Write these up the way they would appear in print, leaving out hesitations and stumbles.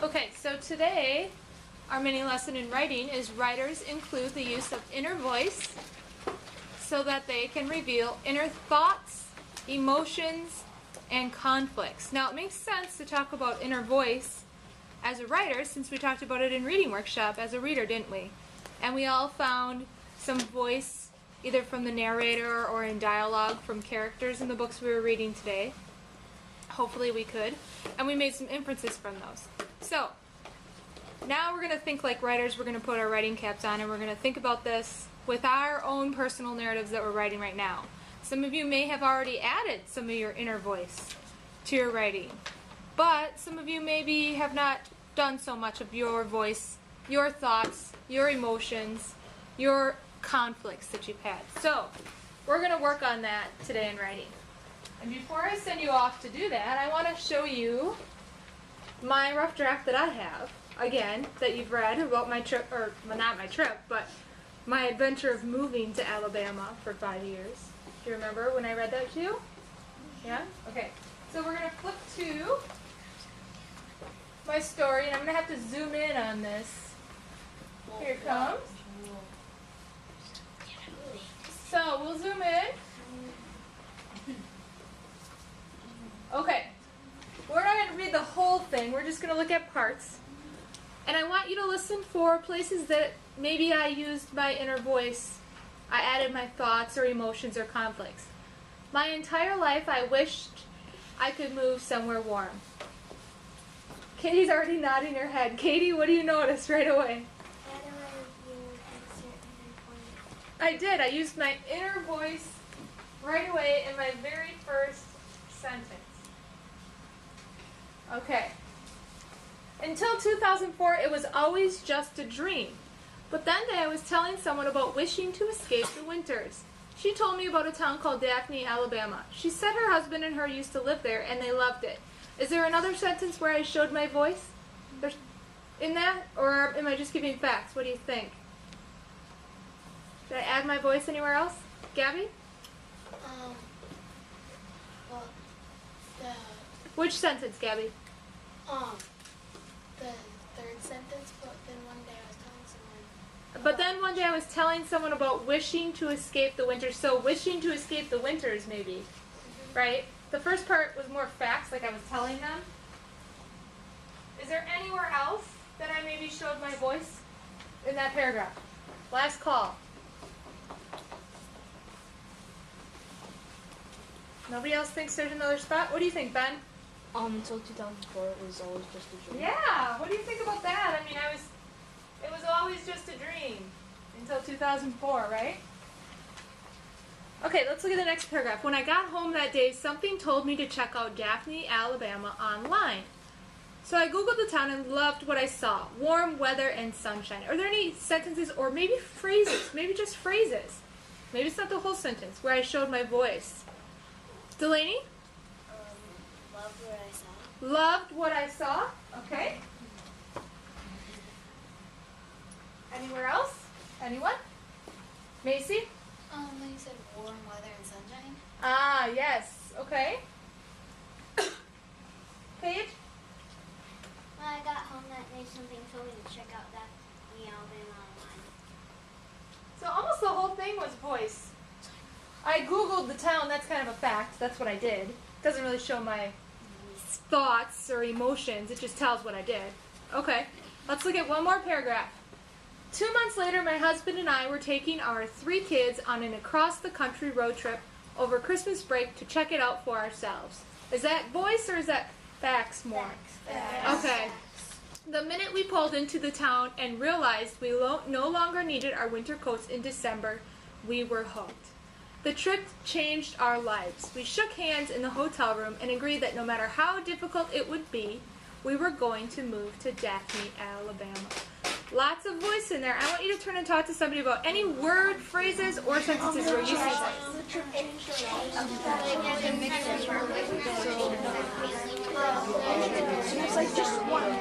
Okay, so today our mini lesson in writing is writers include the use of inner voice so that they can reveal inner thoughts, emotions, and conflicts. Now it makes sense to talk about inner voice as a writer since we talked about it in reading workshop as a reader, didn't we? And we all found some voice either from the narrator or in dialogue from characters in the books we were reading today. Hopefully we could. And we made some inferences from those. So, now we're going to think like writers. We're going to put our writing caps on and we're going to think about this with our own personal narratives that we're writing right now. Some of you may have already added some of your inner voice to your writing. But some of you maybe have not done so much of your voice, your thoughts, your emotions, your conflicts that you've had. So, we're going to work on that today in writing. And before I send you off to do that, I want to show you my rough draft that I have, again, that you've read about my trip, or well, not my trip, but my adventure of moving to Alabama for 5 years. Do you remember when I read that to you? Yeah? Okay. So we're going to flip to my story, and I'm going to have to zoom in on this. Here it comes. So we'll zoom in. Okay. We're not going to read the whole thing. We're just going to look at parts. And I want you to listen for places that maybe I used my inner voice. I added my thoughts or emotions or conflicts. My entire life I wished I could move somewhere warm. Katie's already nodding her head. Katie, what do you notice right away? I did. I used my inner voice right away in my very first sentence. Okay. Until 2004, it was always just a dream. But that day I was telling someone about wishing to escape the winters. She told me about a town called Daphne, Alabama. She said her husband and her used to live there, and they loved it. Is there another sentence where I showed my voice in that? Or am I just giving facts? What do you think? Did I add my voice anywhere else? Gabby? Well, Which sentence, Gabby? the third sentence, but then one day I was telling someone. But then one day I was telling someone about wishing to escape the winters. So wishing to escape the winters, maybe, right? The first part was more facts, like I was telling them. Is there anywhere else that I maybe showed my voice in that paragraph? Last call. Nobody else thinks there's another spot? What do you think, Ben? Until 2004, it was always just a dream. Yeah, what do you think about that? I mean, it was always just a dream until 2004, right? Okay, let's look at the next paragraph. When I got home that day, something told me to check out Daphne, Alabama online. So I Googled the town and loved what I saw. Warm weather and sunshine. Are there any sentences or maybe phrases, maybe just phrases, maybe it's not the whole sentence, where I showed my voice? Delaney? Loved what I saw. Loved what I saw. Okay. Anywhere else? Anyone? Macy? When you said warm weather and sunshine. Ah, yes. Okay. Paige? When I got home that day, something told me to check out Daphne, Alabama online. So almost the whole thing was voice. I Googled the town. That's kind of a fact. That's what I did. Doesn't really show my thoughts or emotions. It just tells what I did. Okay. Let's look at one more paragraph. 2 months later, my husband and I were taking our 3 kids on an across-the-country road trip over Christmas break to check it out for ourselves. Is that voice or is that facts more? Facts. Okay. The minute we pulled into the town and realized we no longer needed our winter coats in December, we were hooked. The trip changed our lives. We shook hands in the hotel room and agreed that no matter how difficult it would be, we were going to move to Daphne, Alabama. Lots of voice in there. I want you to turn and talk to somebody about any word, phrases, or sentences where you see voice. It's like just one.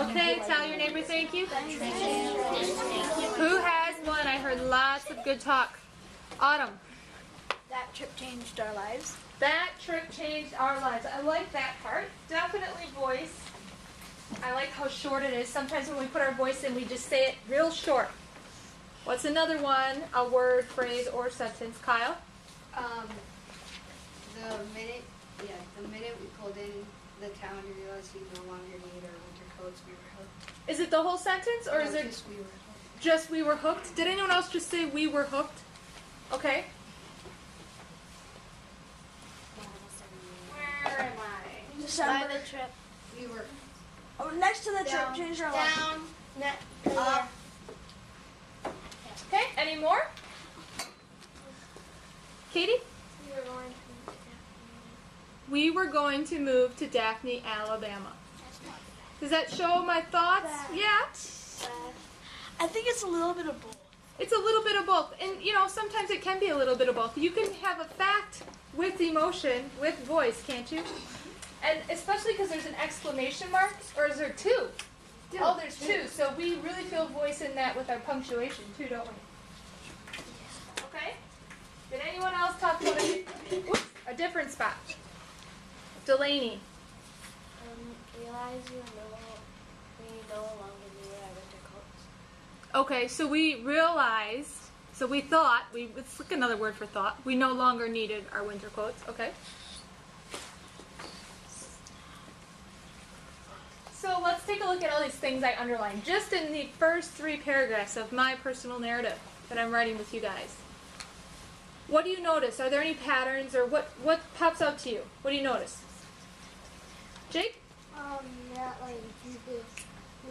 Okay, tell your neighbor thank you. Who has one? I heard lots of good talk. Autumn. That trip changed our lives. That trip changed our lives. I like that part. Definitely voice. I like how short it is. Sometimes when we put our voice in, we just say it real short. What's another one? A word, phrase, or sentence. Kyle? The minute we pulled in the town to realize we no longer need our winter coats, we were hooked. Is it the whole sentence, or is it Just we were hooked? just we were hooked? Did anyone else just say we were hooked? Okay. Where am I? December. By the trip. We were Oh, next to the trip Down. changed our lives. Down. up. Okay, any more? Katie? We were going to We were going to move to Daphne, Alabama. Does that show my thoughts? That. Yeah. I think it's a little bit of both. It's a little bit of both. And, you know, sometimes it can be a little bit of both. You can have a fact with emotion, with voice, can't you? And especially because there's an exclamation mark, or is there two? Oh, there's two. So we really feel voice in that with our punctuation, too, don't we? Okay. Did anyone else talk about a different spot? Delaney. realize we no longer need our winter coats. Okay, so we realized, so we thought, it's like another word for thought, we no longer needed our winter coats, okay? So let's take a look at all these things I underlined, just in the first 3 paragraphs of my personal narrative that I'm writing with you guys. What do you notice? Are there any patterns, or what pops out to you? What do you notice? Jake? That like you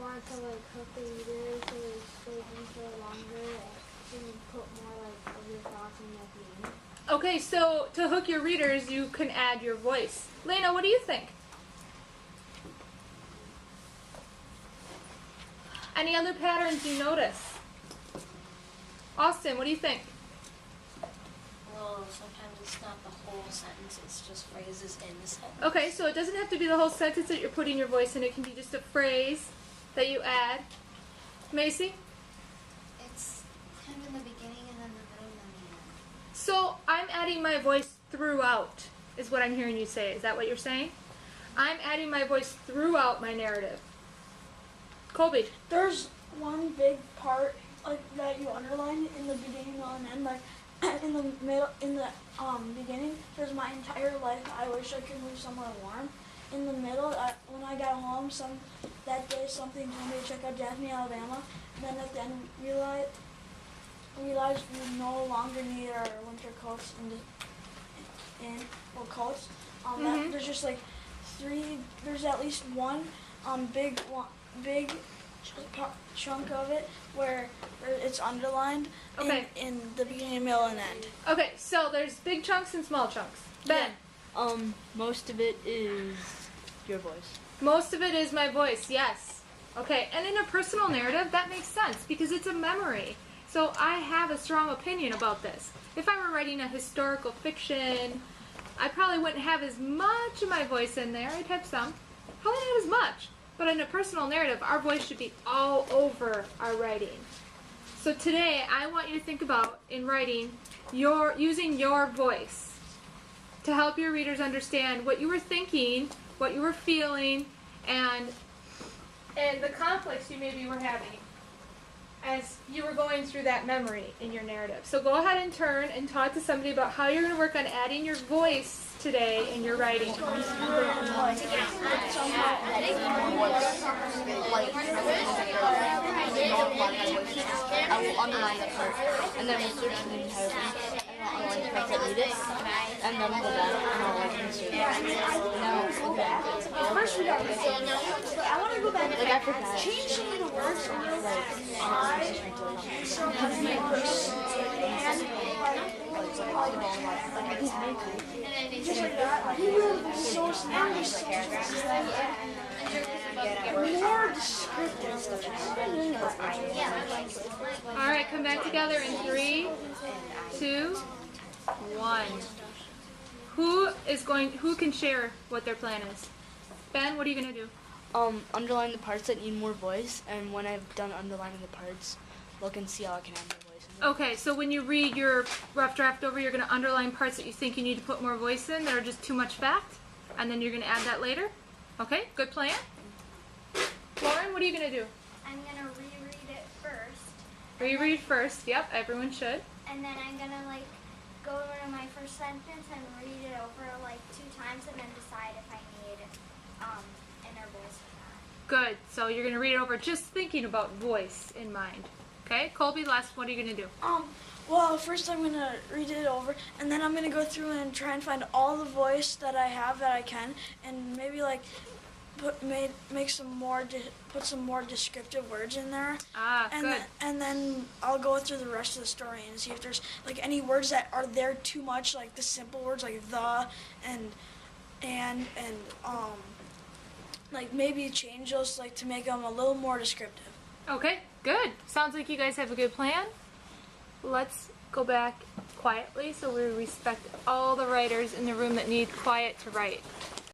want to like hook the reader so they stay in for longer and you put more like of your thoughts in at the end. Okay, so to hook your readers, you can add your voice. Lena, what do you think? Any other patterns you notice? Austin, what do you think? Well, sometimes it's not the whole sentence, it's just phrases in the sentence. Okay, so it doesn't have to be the whole sentence that you're putting your voice in. It can be just a phrase that you add. Macy? It's kind of in the beginning and then the middle and then the end. So I'm adding my voice throughout, is what I'm hearing you say. Is that what you're saying? I'm adding my voice throughout my narrative. Colby? There's one big part like that you underline in the beginning, middle, and end. Like in the middle, in the beginning, says my entire life I wish I could move somewhere warm. In the middle, when I got home, that day something told me to check out Daphne, Alabama. And then at the end, realized we no longer need our winter coats or coats. There's just like 3. There's at least one big chunk of it where it's underlined in the beginning, middle, and end. Okay, so there's big chunks and small chunks. Ben? Most of it is your voice. Most of it is my voice, yes. Okay, and in a personal narrative, that makes sense because it's a memory. So I have a strong opinion about this. If I were writing a historical fiction, I probably wouldn't have as much of my voice in there. I'd have some. Probably not as much. But in a personal narrative, our voice should be all over our writing. So today, I want you to think about, in writing, using your voice to help your readers understand what you were thinking, what you were feeling, and the conflicts you maybe were having as you were going through that memory in your narrative. So go ahead and turn and talk to somebody about how you're going to work on adding your voice today in your writing. I will underline that part, and then we'll search the entire thing, and I'll like make it read it, and then go back, and I'll like insert it. Now, First we gotta but I want to go back like I forgot. change some of the words a little bit. Just like that. He was so smart. More descriptive. All right, come back together in 3, 2, 1. Who can share what their plan is? Ben, what are you going to do? underline the parts that need more voice, and when I've done underlining the parts, look and see how I can add more voice in there. Okay, so when you read your rough draft over, you're going to underline parts that you think you need to put more voice in that are just too much fact, and then you're going to add that later? Okay, good plan. Lauren, what are you going to do? I'm gonna reread it first. Reread first. Yep, everyone should. And then I'm gonna like go over to my first sentence and read it over like 2 times and then decide if I need inner voice or not. Good. So you're going to read it over just thinking about voice in mind. Okay, Colby, last, what are you going to do? Well, first I'm gonna read it over, and then I'm gonna go through and try and find all the voice that I have that I can, and maybe like put some more descriptive words in there. Ah, good. And then I'll go through the rest of the story and see if there's like any words that are there too much, like the simple words like the and like maybe change those like to make them a little more descriptive. Okay, good. Sounds like you guys have a good plan. Let's go back quietly so we respect all the writers in the room that need quiet to write.